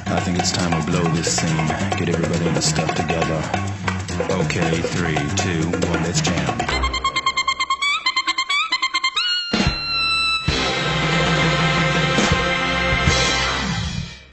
I think it's time we blow this scene. Get everybody in the stuff together. Okay, 3, 2, 1, let's jam.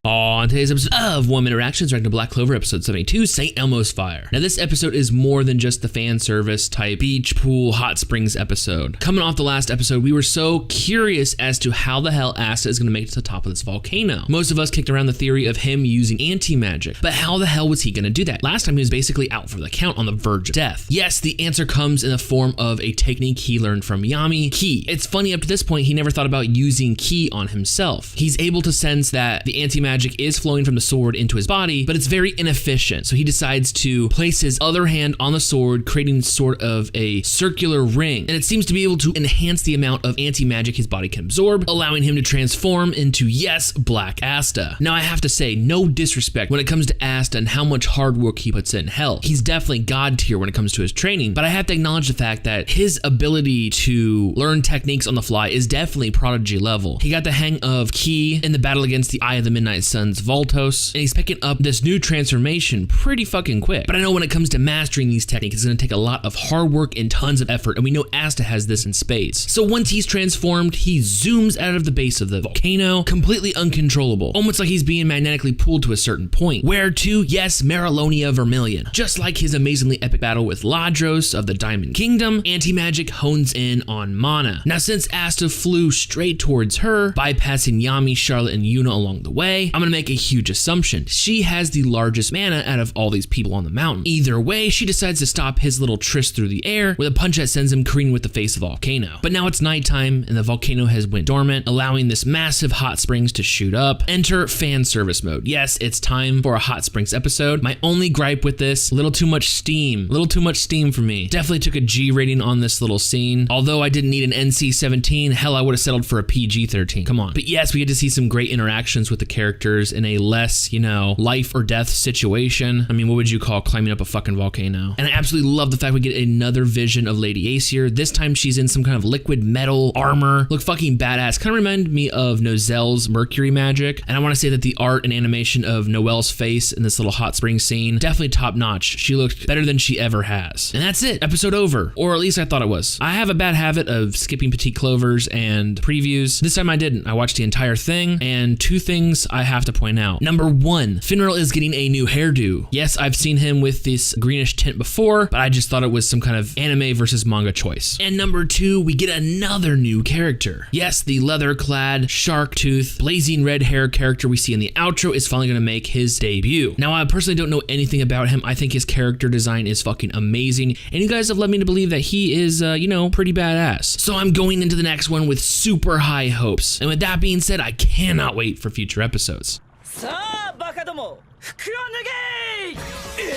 On today's episode of Minute Reactions, reacting to Black Clover episode 72, St. Elmo's Fire. Now this episode is more than just the fan service type beach, pool, hot springs episode. Coming off the last episode, we were so curious as to how the hell Asta is going to make it to the top of this volcano. Most of us kicked around the theory of him using anti-magic, but how the hell was he going to do that? Last time he was basically out for the count on the verge of death. Yes, the answer comes in the form of a technique he learned from Yami, Ki. It's funny, up to this point, he never thought about using Ki on himself. He's able to sense that the anti-magic is flowing from the sword into his body, but it's very inefficient. So he decides to place his other hand on the sword, creating sort of a circular ring. And it seems to be able to enhance the amount of anti-magic his body can absorb, allowing him to transform into, yes, Black Asta. Now I have to say, no disrespect when it comes to Asta and how much hard work he puts in. Hell, he's definitely God tier when it comes to his training, but I have to acknowledge the fact that his ability to learn techniques on the fly is definitely prodigy level. He got the hang of Ki in the battle against the Eye of the Midnight Sun's Voltos, and he's picking up this new transformation pretty fucking quick. But I know when it comes to mastering these techniques, it's gonna take a lot of hard work and tons of effort, and we know Asta has this in spades. So once he's transformed, he zooms out of the base of the volcano, completely uncontrollable, almost like he's being magnetically pulled to a certain point. Where to? Yes, Mereoleona Vermillion. Just like his amazingly epic battle with Ladros of the Diamond Kingdom, anti-magic hones in on Mana. Now since Asta flew straight towards her, bypassing Yami, Charlotte, and Yuna along the way, I'm gonna make a huge assumption. She has the largest mana out of all these people on the mountain. Either way, she decides to stop his little tryst through the air with a punch that sends him careening with the face of the volcano. But now it's nighttime and the volcano has went dormant, allowing this massive hot springs to shoot up. Enter fan service mode. Yes, it's time for a hot springs episode. My only gripe with this, a little too much steam. A little too much steam for me. Definitely took a G rating on this little scene. Although I didn't need an NC-17, hell, I would have settled for a PG-13. Come on. But yes, we get to see some great interactions with the characters in a less, you know, life or death situation. I mean, what would you call climbing up a fucking volcano? And I absolutely love the fact we get another vision of Lady Aesir. This time she's in some kind of liquid metal armor. Look fucking badass. Kind of remind me of Nozelle's Mercury magic. And I want to say that the art and animation of Noelle's face in this little hot spring scene, definitely top notch. She looked better than she ever has. And that's it. Episode over. Or at least I thought it was. I have a bad habit of skipping Petite Clovers and previews. This time I didn't. I watched the entire thing, and two things I have to point out. Number one, Finral is getting a new hairdo. Yes, I've seen him with this greenish tint before, but I just thought it was some kind of anime versus manga choice. And number two, we get another new character. Yes, the leather-clad, shark-tooth, blazing red hair character we see in the outro is finally gonna make his debut. Now, I personally don't know anything about him. I think his character design is fucking amazing, and you guys have led me to believe that he is, you know, pretty badass. So I'm going into the next one with super high hopes. And with that being said, I cannot wait for future episodes. さあバカども服を脱げ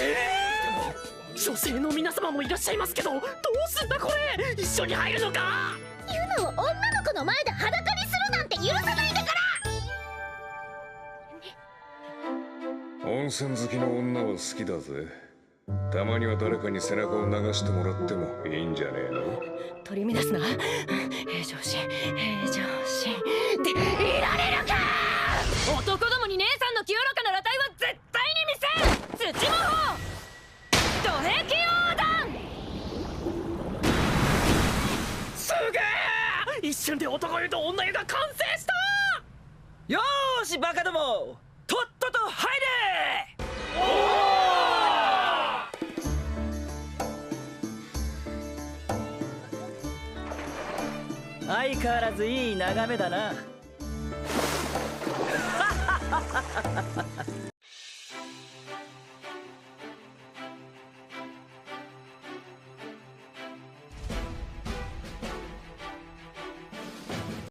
女性の皆様もいらっしゃいますけどどうすんだこれ一緒に入るのかユノを女の子の前で裸にするなんて許さないんだから温泉好きの女は好きだぜたまには誰かに背中を流してもらってもいいんじゃねえの取り乱すな平常心平常心でいられるか男どもに姉さんの清らかな裸体は絶対に見せん土魔法土壁横断すげえ一瞬で男湯と女湯が完成したよーしバカどもとっとと入れ相変わらずいい眺めだな